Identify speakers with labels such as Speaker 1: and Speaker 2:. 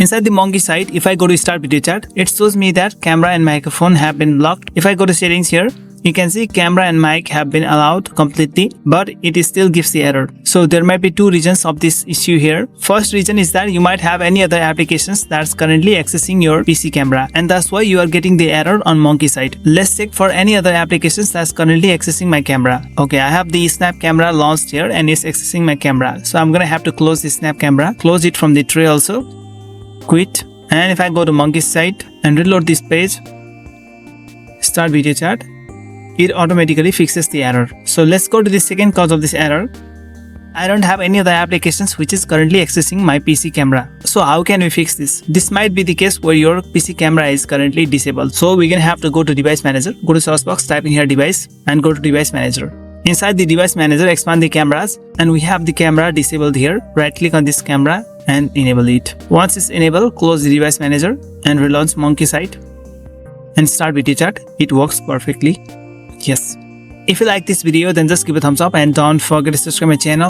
Speaker 1: Inside the Monkey site, if I go to start video chat, it shows me that camera and microphone have been blocked. If I go to settings here, you can see camera and mic have been allowed completely, but it still gives the error. So there might be two reasons of this issue here. First reason is that you might have any other applications that's currently accessing your PC camera, and that's why you are getting the error on Monkey site. Let's check for any other applications that's currently accessing my camera. Okay, I have the Snap camera launched here and it's accessing my camera. So I'm gonna have to close the Snap camera, close it from the tray also, quit. And if I go to Monkey site and reload this page, start video chat, it automatically fixes the error. So let's go to the second cause of this error. I don't have any other applications which is currently accessing my PC camera. So how can we fix this? This might be the case where your PC camera is currently disabled. So we're gonna have to go to device manager, go to search box, type in here device and go to device manager. Inside the device manager, expand the cameras and we have the camera disabled here. Right click on this camera and enable it. Once it's enabled, close the device manager and relaunch Monkey site and start video chat. It works perfectly. Yes. If you like this video, then just give a thumbs up and don't forget to subscribe my channel.